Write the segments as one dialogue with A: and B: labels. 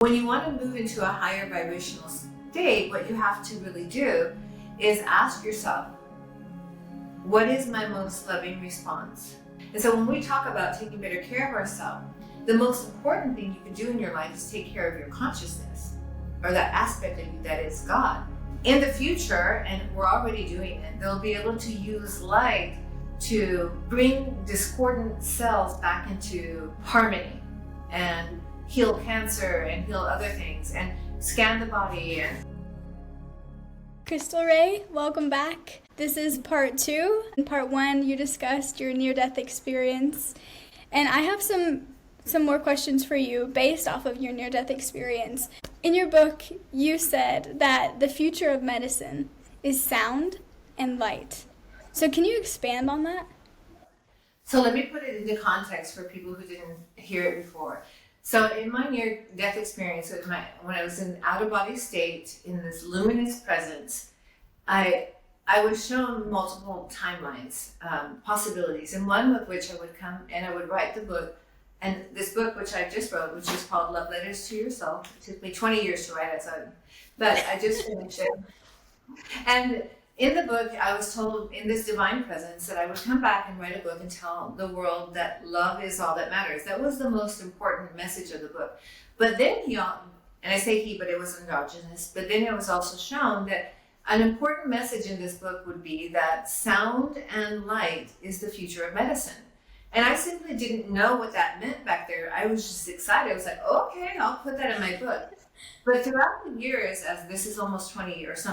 A: When you want to move into a higher vibrational state, what you have to really do is ask yourself, what is my most loving response? And so when we talk about taking better care of ourselves, the most important thing you can do in your life is take care of your consciousness, or that aspect of you that is God. In the future, and we're already doing it, they'll be able to use light to bring discordant cells back into harmony and heal cancer and heal other things and scan the body. And
B: Chrystal Rae, welcome back. This is part 2. In part 1, you discussed your near-death experience, and I have some more questions for you based off of your near-death experience. In your book, you said that the future of medicine is sound and light. So can you expand on that?
A: So let me put it into context for people who didn't hear it before. So in my near-death experience, when I was in out-of-body state, in this luminous presence, I was shown multiple timelines, possibilities, and one with which I would come and I would write the book. And this book, which I just wrote, which is called Love Letters to Yourself, it took me 20 years to write it, but I just finished it. And in the book, I was told in this divine presence that I would come back and write a book and tell the world that love is all that matters. That was the most important message of the book. But then and I say he, but it was androgynous, but then it was also shown that an important message in this book would be that sound and light is the future of medicine. And I simply didn't know what that meant back there. I was just excited. I was like, okay, I'll put that in my book. But throughout the years, as this is almost 20 years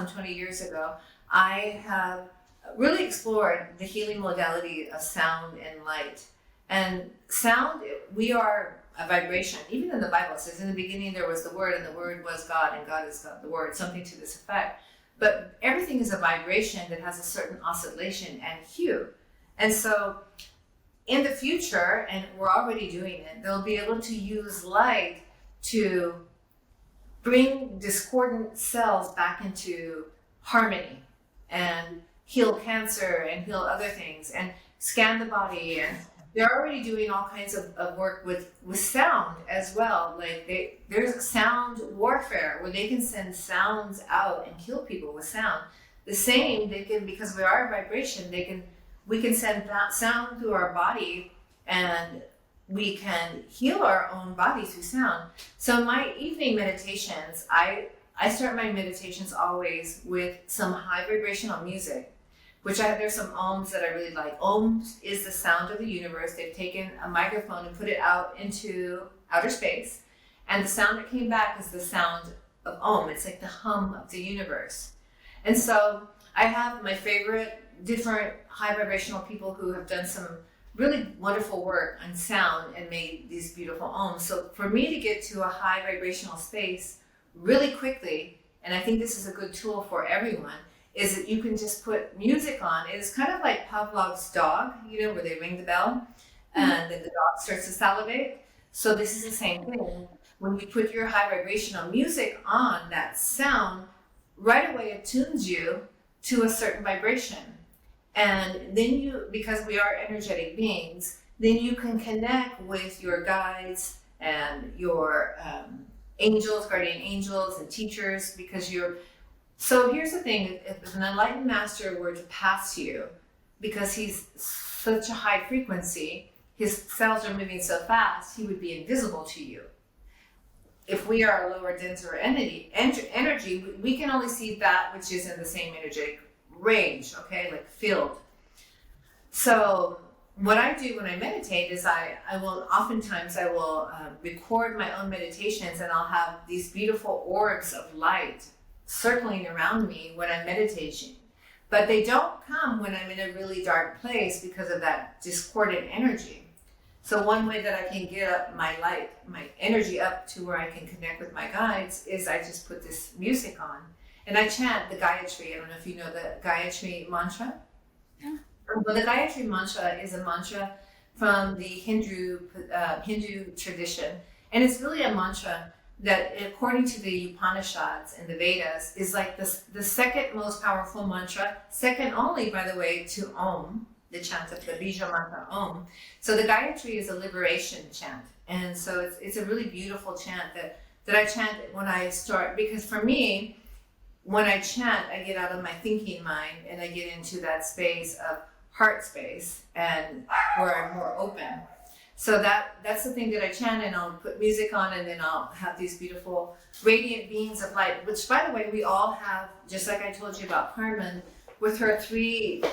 A: ago, I have really explored the healing modality of sound and light. And sound, we are a vibration. Even in the Bible, it says in the beginning there was the Word, and the Word was God, and God is God, the Word, something to this effect. But everything is a vibration that has a certain oscillation and hue. And so in the future, and we're already doing it, they'll be able to use light to bring discordant cells back into harmony and heal cancer and heal other things and scan the body. And they're already doing all kinds of work with sound as well. Like there's sound warfare where they can send sounds out and kill people with sound. The same, they can, because we are a vibration, we can send sound through our body, and we can heal our own body through sound. So my evening meditations, I start my meditations always with some high vibrational music, which there's some ohms that I really like. Ohms is the sound of the universe. They've taken a microphone and put it out into outer space, and the sound that came back is the sound of Om. It's like the hum of the universe. And so I have my favorite different high vibrational people who have done some really wonderful work on sound and made these beautiful ohms. So for me to get to a high vibrational space really quickly, and I think this is a good tool for everyone, is that you can just put music on. It's kind of like Pavlov's dog, where they ring the bell and then the dog starts to salivate. So this is the same thing. When you put your high vibrational music on, that sound right away attunes you to a certain vibration. And then because we are energetic beings, then you can connect with your guides and your angels, guardian angels and teachers, so here's the thing, if an enlightened master were to pass you, because he's such a high frequency, his cells are moving so fast, he would be invisible to you. If we are a lower, denser energy, we can only see that which is in the same energetic range, okay, like field. So what I do when I meditate is I will record my own meditations, and I'll have these beautiful orbs of light circling around me when I'm meditating. But they don't come when I'm in a really dark place because of that discordant energy. So one way that I can get up my energy up to where I can connect with my guides is I just put this music on. And I chant the Gayatri. I don't know if you know the Gayatri mantra. Yeah. Well, the Gayatri mantra is a mantra from the Hindu tradition. And it's really a mantra that, according to the Upanishads and the Vedas, is like the second most powerful mantra, second only, by the way, to Om, the chant of the Bija mantra Om. So the Gayatri is a liberation chant. And so it's a really beautiful chant that that I chant when I start, because for me, when I chant, I get out of my thinking mind and I get into that space of heart space and where I'm more open. So that's the thing that I chant, and I'll put music on, and then I'll have these beautiful radiant beings of light, which, by the way, we all have, just like I told you about Carmen, with her 3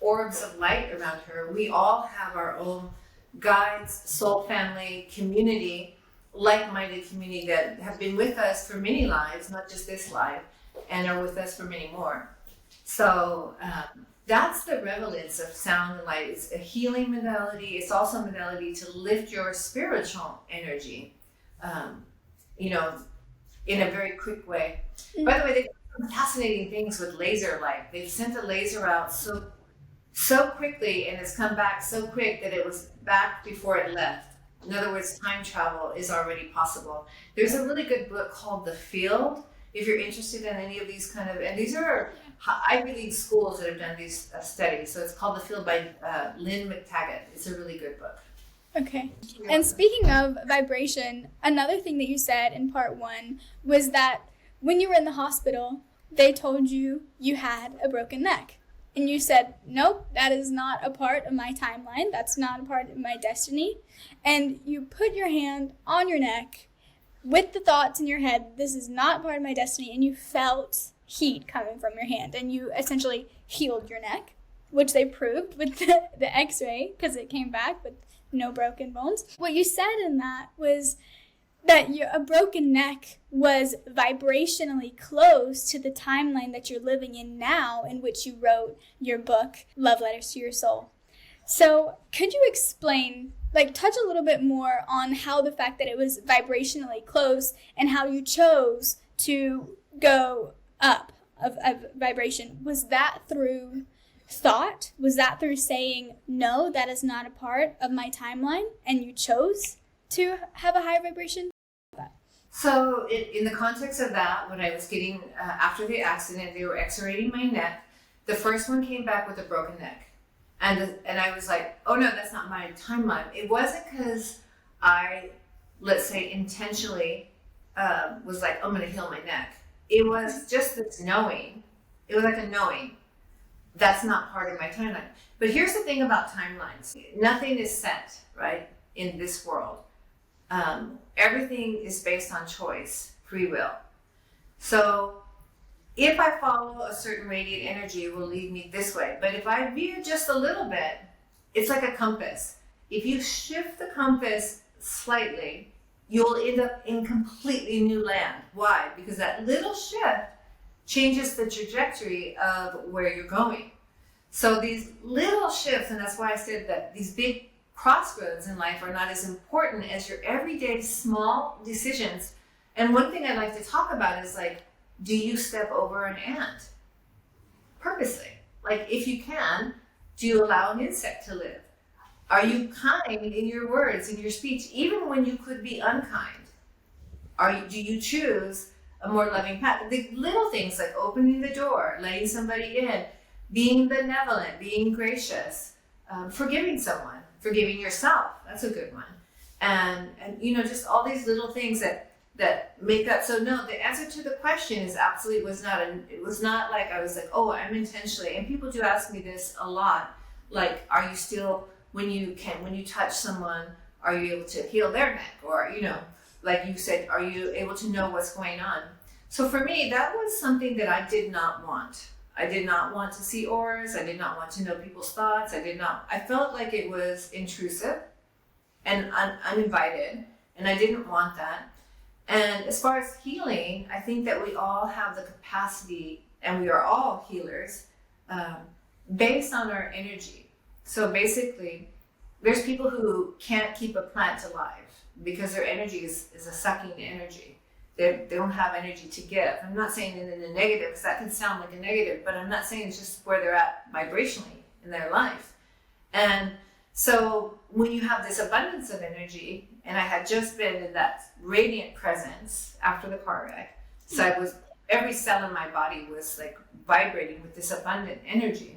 A: orbs of light around her. We all have our own guides, soul family, community, like-minded community that have been with us for many lives, not just this life, and are with us for many more. So that's the relevance of sound and light. It's a healing modality. It's also a modality to lift your spiritual energy, in a very quick way. Mm-hmm. By the way, they've done some fascinating things with laser light. They've sent a laser out so quickly, and it's come back so quick that it was back before it left. In other words, time travel is already possible. There's a really good book called The Field, if you're interested in any of these and these are Ivy League schools that have done these studies. So it's called The Field by Lynn McTaggart. It's a really good book.
B: Okay. And speaking of vibration, another thing that you said in part 1 was that when you were in the hospital, they told you you had a broken neck. And you said, nope, that is not a part of my timeline. That's not a part of my destiny. And you put your hand on your neck with the thoughts in your head, this is not part of my destiny. And you felt heat coming from your hand. And you essentially healed your neck, which they proved with the x-ray, because it came back with no broken bones. What you said in that was that a broken neck was vibrationally close to the timeline that you're living in now, in which you wrote your book, Love Letters to Your Soul. So could you explain, touch a little bit more on how the fact that it was vibrationally close and how you chose to go up of vibration? Was that through thought? Was that through saying, no, that is not a part of my timeline, and you chose to have a higher vibration?
A: So in the context of that, when I was getting, after the accident, they were x-raying my neck. The first one came back with a broken neck. And I was like, oh no, that's not my timeline. It wasn't because I, let's say, intentionally was like, I'm going to heal my neck. It was just this knowing. It was like a knowing. That's not part of my timeline. But here's the thing about timelines. Nothing is set, right, in this world. Everything is based on choice, free will. So if I follow a certain radiant energy, it will lead me this way. But if I veer just a little bit, it's like a compass. If you shift the compass slightly, you'll end up in completely new land. Why? Because that little shift changes the trajectory of where you're going. So these little shifts, and that's why I said that these big crossroads in life are not as important as your everyday small decisions. And one thing I like to talk about is do you step over an ant purposely? If you can, do you allow an insect to live? Are you kind in your words, in your speech, even when you could be unkind? Do you choose a more loving path? The little things like opening the door, letting somebody in, being benevolent, being gracious, forgiving someone, forgiving yourself. That's a good one. And just all these little things that make that. So no, the answer to the question is absolutely it was not like I was like, oh, I'm intentionally, and people do ask me this a lot, are you still, when you touch someone, are you able to heal their neck? Or, like you said, are you able to know what's going on? So for me, that was something that I did not want. I did not want to see auras. I did not want to know people's thoughts. I felt like it was intrusive and uninvited, and I didn't want that. And as far as healing, I think that we all have the capacity, and we are all healers, based on our energy. So basically, there's people who can't keep a plant alive because their energy is a sucking energy. They don't have energy to give. I'm not saying it in a negative, because that can sound like a negative, but I'm not saying it's just where they're at vibrationally in their life. And so when you have this abundance of energy, and I had just been in that radiant presence after the car wreck, so every cell in my body was vibrating with this abundant energy.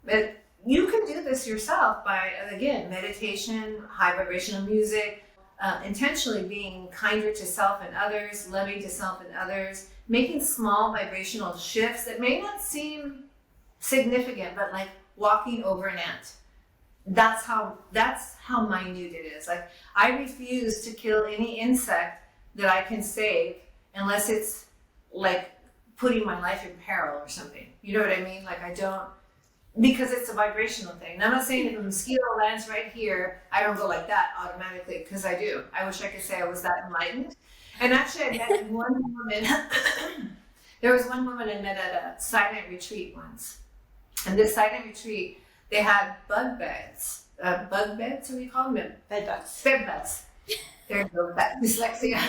A: But you can do this yourself by, again, meditation, high vibrational music, intentionally being kinder to self and others, loving to self and others, making small vibrational shifts that may not seem significant, but like walking over an ant. That's how minute it is. Like, I refuse to kill any insect that I can save unless it's like putting my life in peril or something. You know what I mean? Like, I don't, because it's a vibrational thing. And I'm not saying if a mosquito lands right here, I don't go like that automatically, because I do. I wish I could say I was that enlightened. And actually, I met one woman. There was one woman I met at a silent retreat once. And this silent retreat, they had bug beds. Bug beds, what do you call them?
C: Bed bugs.
A: Bed bugs. There you go, that dyslexia.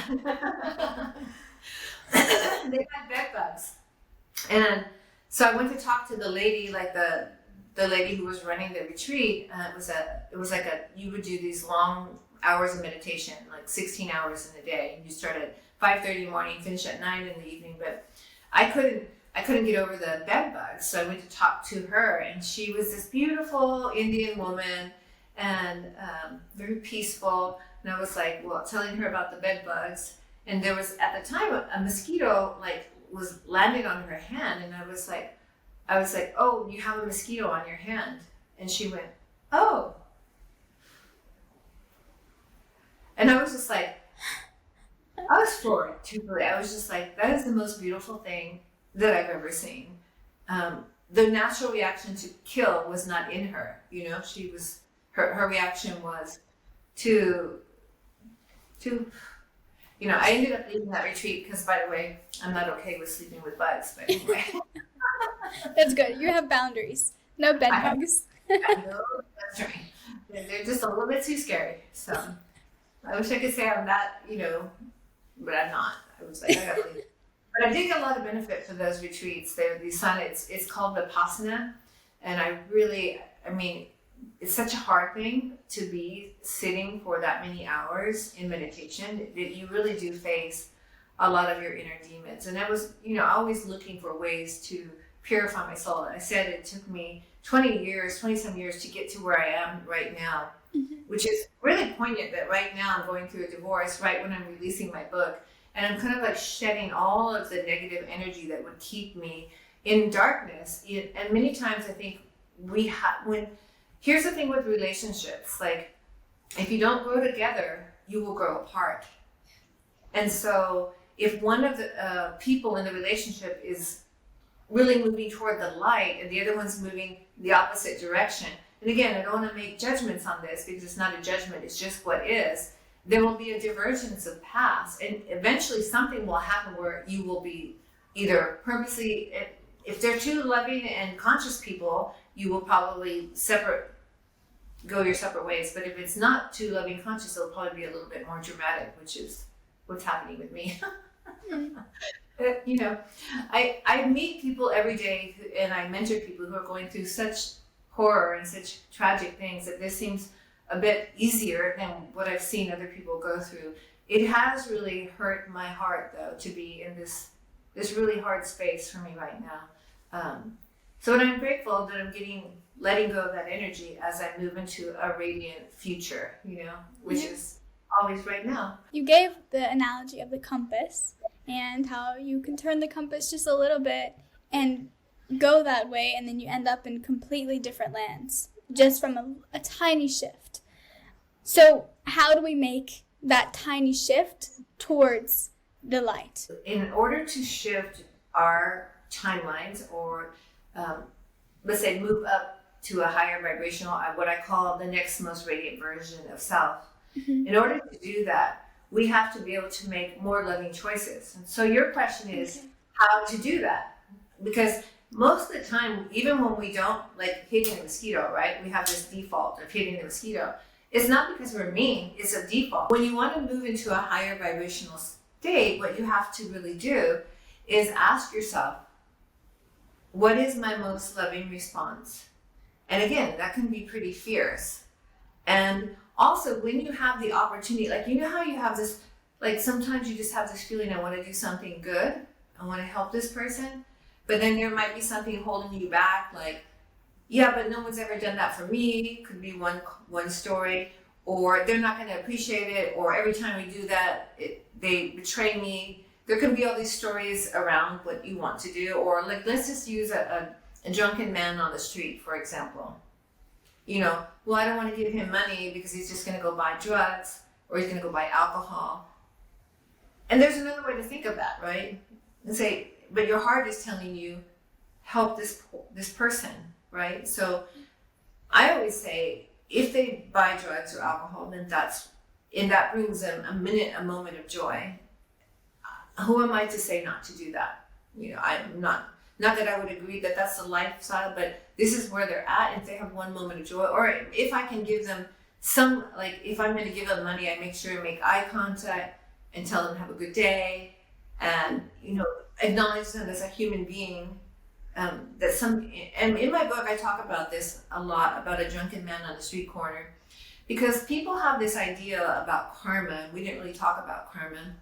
A: They had bed bugs. And so I went to talk to the lady, like the lady who was running the retreat. It was like you would do these long hours of meditation, like 16 hours in a day. You start at 5:30 in the morning, finish at 9 in the evening. But I couldn't get over the bed bugs, so I went to talk to her, and she was this beautiful Indian woman and very peaceful. And I was like, well, telling her about the bed bugs, and there was at the time a mosquito like was landing on her hand, and I was like, oh, you have a mosquito on your hand, and she went, oh, and I was just like, I was floored, truthfully. I was just like, that is the most beautiful thing that I've ever seen. The natural reaction to kill was not in her. You know, she was, her reaction was to, you know, I ended up leaving that retreat because, by the way, I'm not okay with sleeping with bugs, but anyway.
B: That's good. You have boundaries. No bed bugs.
A: I know, that's right. They're just a little bit too scary. So I wish I could say I'm that, you know, but I'm not. I was like, I gotta leave. But I did get a lot of benefit for those retreats. It's called Vipassana. And I mean, it's such a hard thing to be sitting for that many hours in meditation. You really do face a lot of your inner demons. And I was, you know, always looking for ways to purify my soul. And I said it took me 20-some years to get to where I am right now, which is really poignant that right now I'm going through a divorce right when I'm releasing my book. And I'm kind of like shedding all of the negative energy that would keep me in darkness. And many times I think here's the thing with relationships, like if you don't grow together, you will grow apart. And so if one of the people in the relationship is really moving toward the light and the other one's moving the opposite direction, and again, I don't want to make judgments on this because it's not a judgment, it's just what is. There will be a divergence of paths, and eventually something will happen where you will be either purposely, if they're two loving and conscious people, you will probably go your separate ways. But if it's not too loving conscious, it'll probably be a little bit more dramatic, which is what's happening with me. You know, I meet people every day and I mentor people who are going through such horror and such tragic things that this seems a bit easier than what I've seen other people go through. It has really hurt my heart, though, to be in this really hard space for me right now. So I'm grateful that I'm letting go of that energy as I move into a radiant future, you know, which is always right now.
B: You gave the analogy of the compass and how you can turn the compass just a little bit and go that way, and then you end up in completely different lands just from a tiny shift. So how do we make that tiny shift towards the light?
A: In order to shift our timelines, or let's say move up to a higher vibrational, what I call the next most radiant version of self, in order to do that, we have to be able to make more loving choices. And so your question is how to do that? Because most of the time, even when we don't like hitting a mosquito, right? We have this default of hitting the mosquito. It's not because we're mean, it's a default. When you want to move into a higher vibrational state, what you have to really do is ask yourself, what is my most loving response? And again, that can be pretty fierce. And also, when you have the opportunity, like, you know how you have this, like, sometimes you just have this feeling, I want to do something good, I want to help this person, but then there might be something holding you back, like, yeah, but no one's ever done that for me, could be one story, or they're not going to appreciate it, or every time we do that, they betray me. There can be all these stories around what you want to do, or like, let's just use a drunken man on the street, for example. Well, I don't want to give him money because he's just going to go buy drugs, or he's going to go buy alcohol. And there's another way to think of that, right? And say, but your heart is telling you, help this person, right? So I always say, if they buy drugs or alcohol, then that brings them a moment of joy. Who am I to say not to do that? I'm not that I would agree that that's the lifestyle, but this is where they're at. If they have one moment of joy, or if I can give them some, like if I'm going to give them money, I make sure to make eye contact and tell them have a good day, and acknowledge them as a human being. And in my book I talk about this a lot, about a drunken man on the street corner, because people have this idea about karma. We didn't really talk about karma,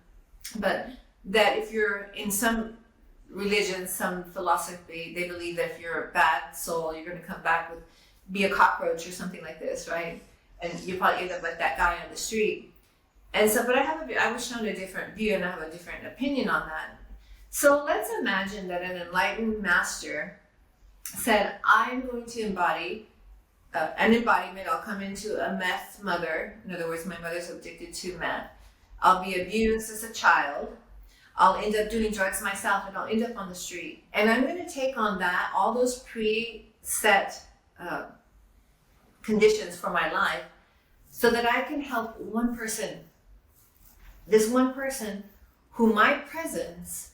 A: but that if you're in some religion, some philosophy, they believe that if you're a bad soul, you're going to come back be a cockroach or something like this, right? And you probably end up like that guy on the street. And so, but I was shown a different view, and I have a different opinion on that. So let's imagine that an enlightened master said, I'm going to embody an embodiment. I'll come into a meth mother. In other words, my mother's addicted to meth. I'll be abused as a child. I'll end up doing drugs myself, and I'll end up on the street. And I'm going to take on that, all those preset conditions for my life, so that I can help one person. This one person who my presence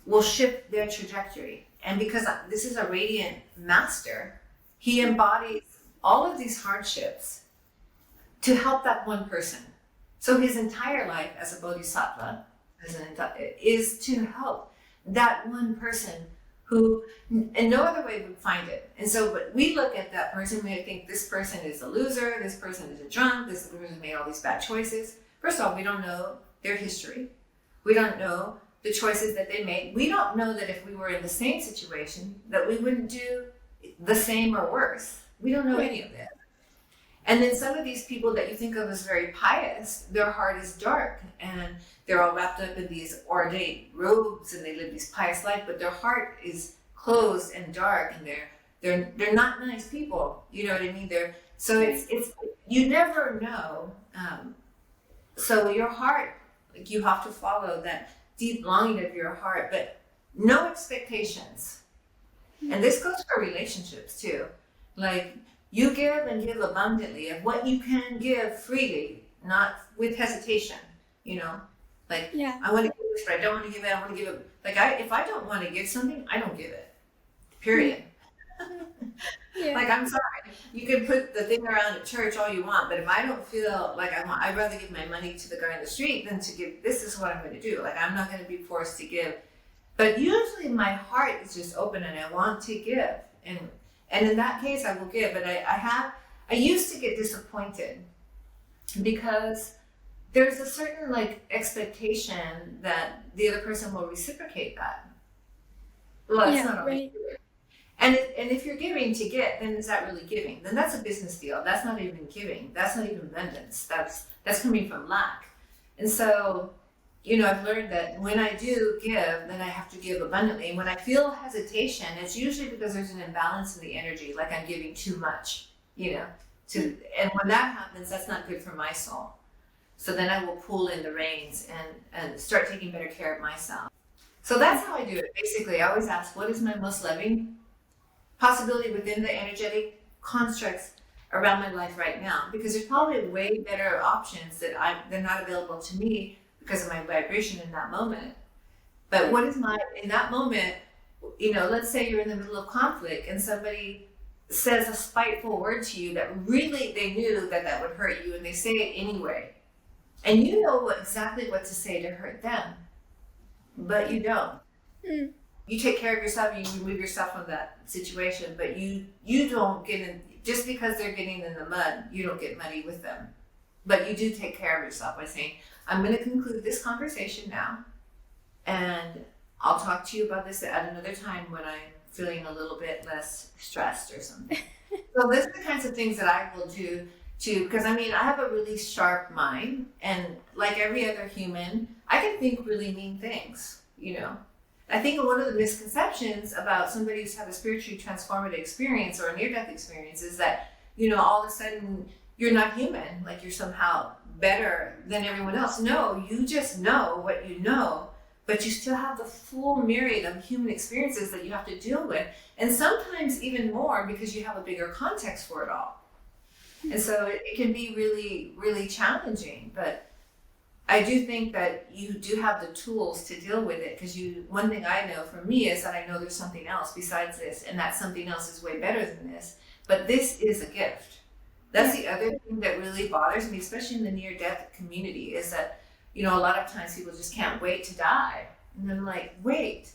A: will shift their trajectory. And because this is a radiant master, he embodies all of these hardships to help that one person. So his entire life as a bodhisattva is to help that one person who in no other way would find it. And so, but we look at that person, we think this person is a loser, this person is a drunk, this person made all these bad choices. First of all, we don't know their history. We don't know the choices that they made. We don't know that if we were in the same situation, that we wouldn't do the same or worse. We don't know any of that. And then some of these people that you think of as very pious, their heart is dark, and they're all wrapped up in these ornate robes, and they live this pious life, but their heart is closed and dark, and they're not nice people. You know what I mean? So it's you never know. So your heart, like, you have to follow that deep longing of your heart, but no expectations. And this goes for relationships too. Like, you give and give abundantly of what you can give freely, not with hesitation, Like, yeah. I want to give this, but I don't want to give it. I want to give it. Like, if I don't want to give something, I don't give it. Period. Yeah. Like, I'm sorry. You can put the thing around at church all you want, but if I don't feel like I'd rather give my money to the guy in the street than to give. This is what I'm going to do. Like, I'm not going to be forced to give. But usually my heart is just open, and I want to give. And in that case, I will give. But I used to get disappointed because there's a certain expectation that the other person will reciprocate that. Well, that's not always true. And if you're giving to get, then is that really giving? Then that's a business deal. That's not even giving. That's not even abundance. That's coming from lack. And so, I've learned that when I do give, then I have to give abundantly. And when I feel hesitation, it's usually because there's an imbalance in the energy, like I'm giving too much, and when that happens, that's not good for my soul. So then I will pull in the reins and start taking better care of myself. So that's how I do it. Basically, I always ask, what is my most loving possibility within the energetic constructs around my life right now? Because there's probably way better options that they're not available to me because of my vibration in that moment. But what is in that moment, let's say you're in the middle of conflict and somebody says a spiteful word to you that really they knew that would hurt you, and they say it anyway. And you know exactly what to say to hurt them, but you don't. Mm. You take care of yourself, you remove yourself from that situation, but you don't get in, just because they're getting in the mud, you don't get muddy with them. But you do take care of yourself by saying, I'm going to conclude this conversation now, and I'll talk to you about this at another time when I'm feeling a little bit less stressed or something. So those are the kinds of things that I will do because I mean, I have a really sharp mind, and like every other human, I can think really mean things, I think one of the misconceptions about somebody who's had a spiritually transformative experience or a near-death experience is that, all of a sudden you're not human, like you're somehow better than everyone else. No, you just know what you know, but you still have the full myriad of human experiences that you have to deal with. And sometimes even more because you have a bigger context for it all. And so it can be really, really challenging, but I do think that you do have the tools to deal with it, because one thing I know for me is that I know there's something else besides this, and that something else is way better than this, but this is a gift. That's the other thing that really bothers me, especially in the near-death community, is that, a lot of times people just can't wait to die. And I'm like, wait,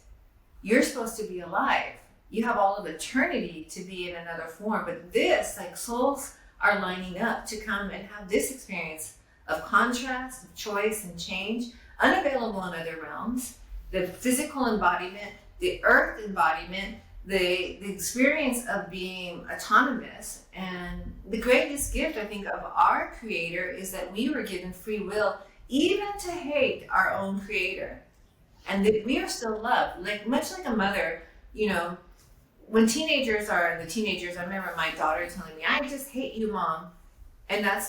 A: you're supposed to be alive. You have all of eternity to be in another form, but this, like souls are lining up to come and have this experience of contrast, of choice and change, unavailable in other realms. The physical embodiment, the earth embodiment, the experience of being autonomous. And the greatest gift, I think, of our creator is that we were given free will even to hate our own creator. And that we are still loved, much like a mother, when teenagers, I remember my daughter telling me, I just hate you, Mom. And that's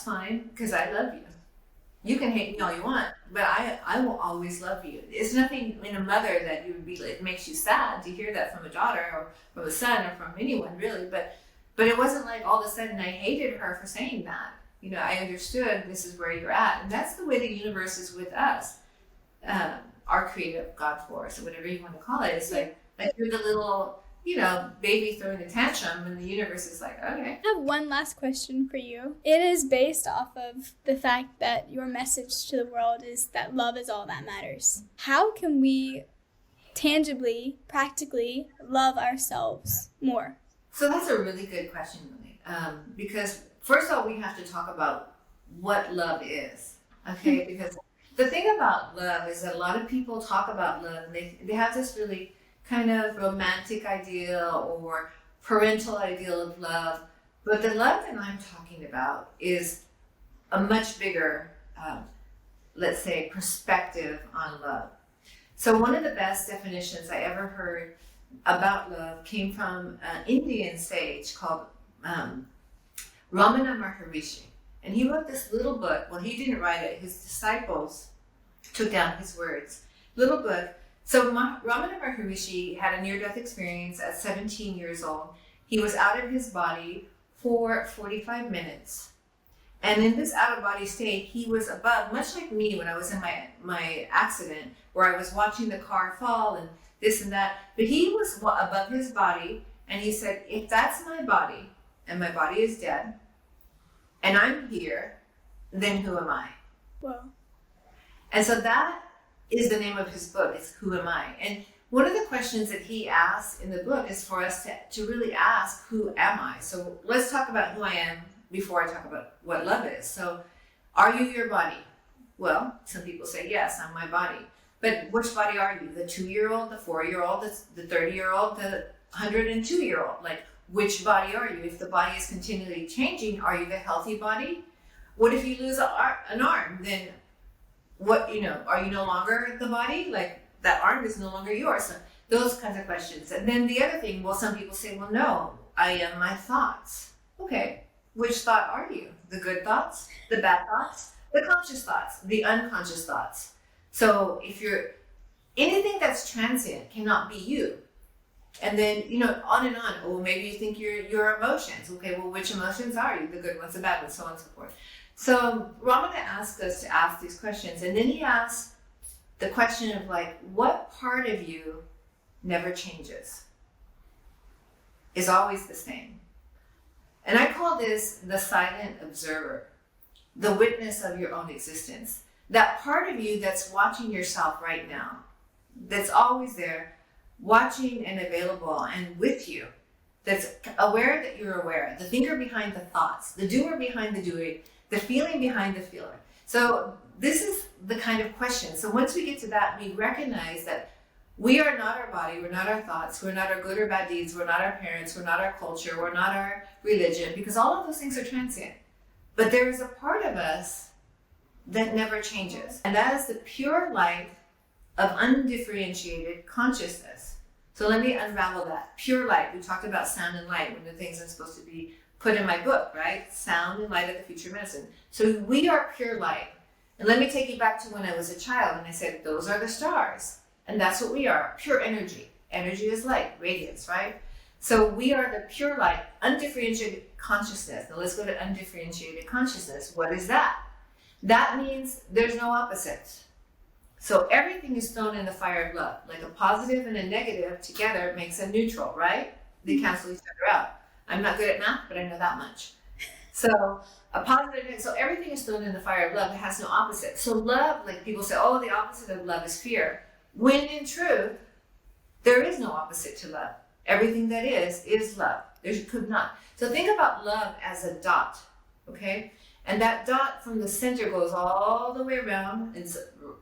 A: fine, because I love you. You can hate me all you want, but I will always love you. It's nothing in a mother that it makes you sad to hear that from a daughter or from a son or from anyone really, but it wasn't like all of a sudden I hated her for saying that. I understood this is where you're at. And that's the way the universe is with us. Our creative God force, or whatever you want to call it. It's like you're the little, baby throwing a tantrum, and the universe is like, okay.
B: I have one last question for you. It is based off of the fact that your message to the world is that love is all that matters. How can we tangibly, practically love ourselves more?
A: So that's a really good question, Lily. Because first of all, we have to talk about what love is, okay? Because the thing about love is that a lot of people talk about love, and they have this really kind of romantic ideal or parental ideal of love. But the love that I'm talking about is a much bigger, let's say, perspective on love. So one of the best definitions I ever heard about love came from an Indian sage called Ramana Maharishi. And he wrote this little book. Well, he didn't write it. His disciples took down his words. Little book. So Ramana Maharishi had a near-death experience at 17 years old. He was out of his body for 45 minutes. And in this out-of-body state, he was above, much like me when I was in my accident, where I was watching the car fall and this and that. But he was above his body, and he said, if that's my body, and my body is dead, and I'm here, then who am I?
B: Wow.
A: And so that is the name of his book. It's Who Am I? And one of the questions that he asks in the book is for us to really ask, who am I? So let's talk about who I am before I talk about what love is. So are you your body? Well, some people say, yes, I'm my body. But which body are you? The 2-year-old, the 4-year-old, the 30-year-old, the 102-year-old? Like, which body are you? If the body is continually changing, are you the healthy body? What if you lose an arm? Then what, are you no longer the body? Like, that arm is no longer yours. So those kinds of questions. And then the other thing, well, some people say, well, no, I am my thoughts. Okay, which thought are you? The good thoughts, the bad thoughts, the conscious thoughts, the unconscious thoughts. So if you're, anything that's transient cannot be you. And then, on and on. Oh, maybe you think your emotions. Okay, well, which emotions are you? The good ones, the bad ones, so on and so forth. So Ramana asked us to ask these questions. And then he asked the question of what part of you never changes? Is always the same. And I call this the silent observer, the witness of your own existence. That part of you that's watching yourself right now, that's always there, watching and available and with you, that's aware that you're aware, the thinker behind the thoughts, the doer behind the doing, the feeling behind the feeler. So this is the kind of question. So once we get to that, we recognize that we are not our body, we're not our thoughts, we're not our good or bad deeds, we're not our parents, we're not our culture, we're not our religion, because all of those things are transient. But there is a part of us that never changes. And that is the pure light of undifferentiated consciousness. So let me unravel that. Pure light. We talked about sound and light, one of the things I'm supposed to be put in my book, right? Sound and light of the future medicine. So we are pure light. And let me take you back to when I was a child and I said, those are the stars. And that's what we are, pure energy. Energy is light, radiance, right? So we are the pure light, undifferentiated consciousness. Now let's go to undifferentiated consciousness. What is that? That means there's no opposite. So everything is thrown in the fire of love. Like a positive and a negative together makes a neutral, right? They cancel each other out. I'm not good at math, but I know that much. So a positive, so everything is thrown in the fire of love. It has no opposite. So love, like people say, oh, the opposite of love is fear. When in truth, there is no opposite to love. Everything that is love. There could not. So think about love as a dot, okay? And that dot from the center goes all the way around. It's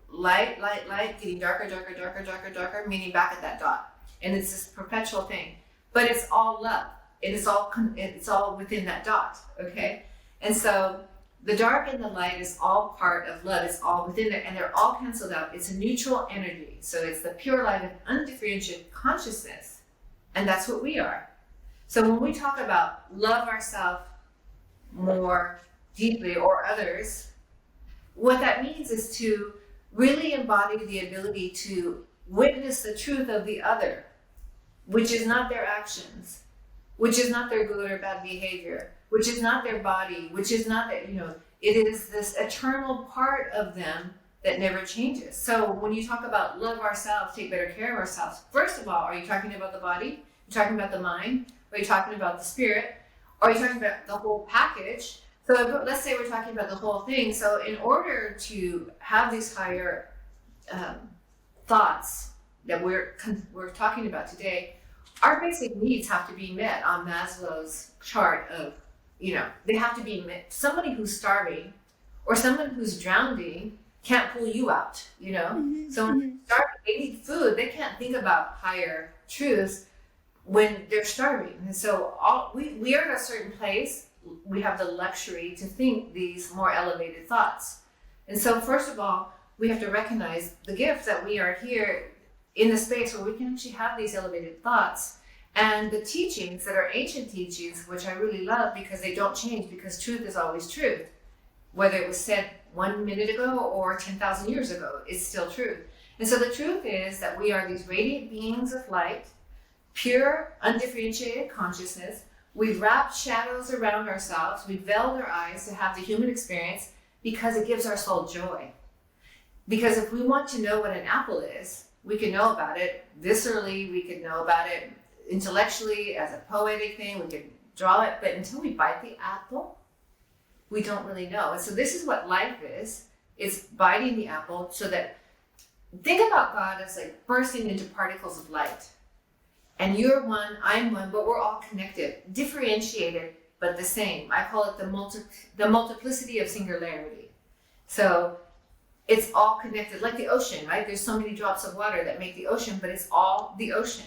A: light, light, light, getting darker, darker, darker, darker, darker, meaning back at that dot. And it's this perpetual thing. But it's all love. It's all within that dot, okay? And so the dark and the light is all part of love. It's all within there, and they're all canceled out. It's a neutral energy. So it's the pure light of undifferentiated consciousness. And that's what we are. So when we talk about love ourselves more deeply or others, what that means is to really embody the ability to witness the truth of the other, which is not their actions, which is not their good or bad behavior, which is not their body, which is not that, it is this eternal part of them that never changes. So when you talk about love ourselves, take better care of ourselves, first of all, are you talking about the body? Are you talking about the mind? Are you talking about the spirit? Are you talking about the whole package? So let's say we're talking about the whole thing. So in order to have these higher thoughts that we're talking about today, our basic needs have to be met on Maslow's chart of, they have to be met. Somebody who's starving or someone who's drowning can't pull you out,
B: Mm-hmm.
A: So when they're starving, they need food. They can't think about higher truths when they're starving. And so we are at a certain place. We have the luxury to think these more elevated thoughts. And so first of all, we have to recognize the gift that we are here in the space where we can actually have these elevated thoughts. And the teachings that are ancient teachings, which I really love because they don't change, because truth is always truth. Whether it was said 1 minute ago or 10,000 years ago, it's still truth. And so the truth is that we are these radiant beings of light, pure, undifferentiated consciousness. We've wrapped shadows around ourselves. We've veiled our eyes to have the human experience because it gives our soul joy. Because if we want to know what an apple is, we can know about it viscerally, we can know about it intellectually as a poetic thing, we can draw it, but until we bite the apple, we don't really know. And so this is what life is. It's biting the apple so that, think about God as like bursting into particles of light. And you're one, I'm one, but we're all connected, differentiated, but the same. I call it the multiplicity of singularity. So it's all connected, like the ocean, right? There's so many drops of water that make the ocean, but it's all the ocean.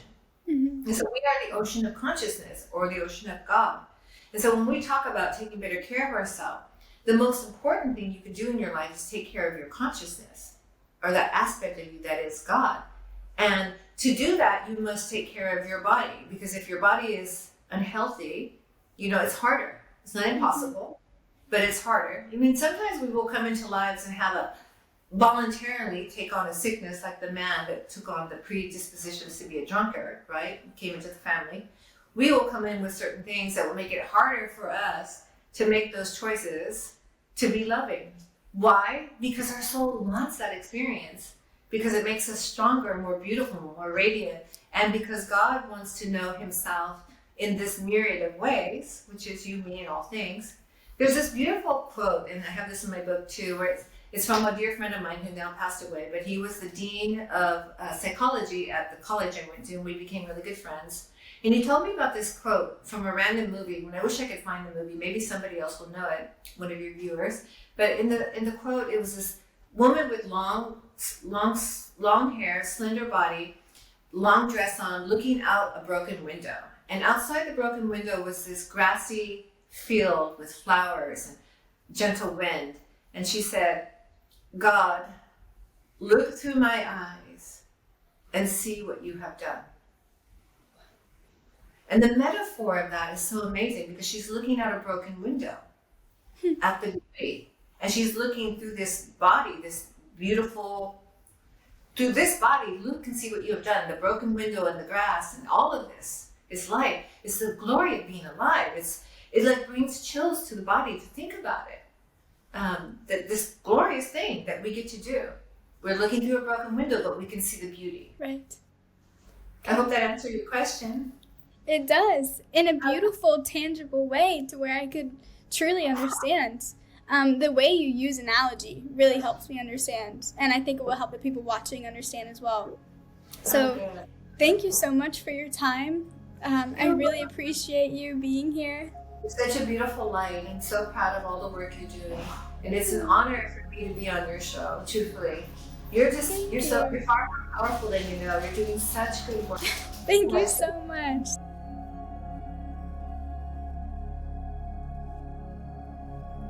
A: Mm-hmm. And so we are the ocean of consciousness, or the ocean of God. And so when we talk about taking better care of ourselves, the most important thing you can do in your life is take care of your consciousness, or that aspect of you that is God. And to do that, you must take care of your body, because if your body is unhealthy, it's harder. It's not impossible, but it's harder. I mean, sometimes we will come into lives and voluntarily take on a sickness, like the man that took on the predispositions to be a drunkard, right? Came into the family. We will come in with certain things that will make it harder for us to make those choices to be loving. Why? Because our soul wants that experience, because it makes us stronger, more beautiful, more radiant, and because God wants to know himself in this myriad of ways, which is you, me, and all things. There's this beautiful quote, and I have this in my book too, where it's from a dear friend of mine who now passed away, but he was the dean of psychology at the college I went to, and we became really good friends. And he told me about this quote from a random movie, when I wish I could find the movie, maybe somebody else will know it, one of your viewers. But in the quote, it was this woman with long hair, slender body, long dress on, looking out a broken window. And outside the broken window was this grassy field with flowers and gentle wind. And she said, God, look through my eyes and see what you have done. And the metaphor of that is so amazing because she's looking out a broken window at the beauty. And she's looking through this body, this beautiful, through this body, look and see what you have done. The broken window and the grass and all of this is life. It's the glory of being alive. It like brings chills to the body to think about it. That this glorious thing that we get to do. We're looking through a broken window, but we can see the beauty.
B: Right.
A: I hope that answered your question.
B: It does, in a beautiful, tangible way to where I could truly understand. The way you use analogy really helps me understand, and I think it will help the people watching understand as well. So thank you so much for your time. I really appreciate you being here.
A: It's such a beautiful light, and so proud of all the work you're doing. And it's an honor for me to be on your show, truthfully. You're far more powerful than you know. You're doing such good work.
B: Thank you so much.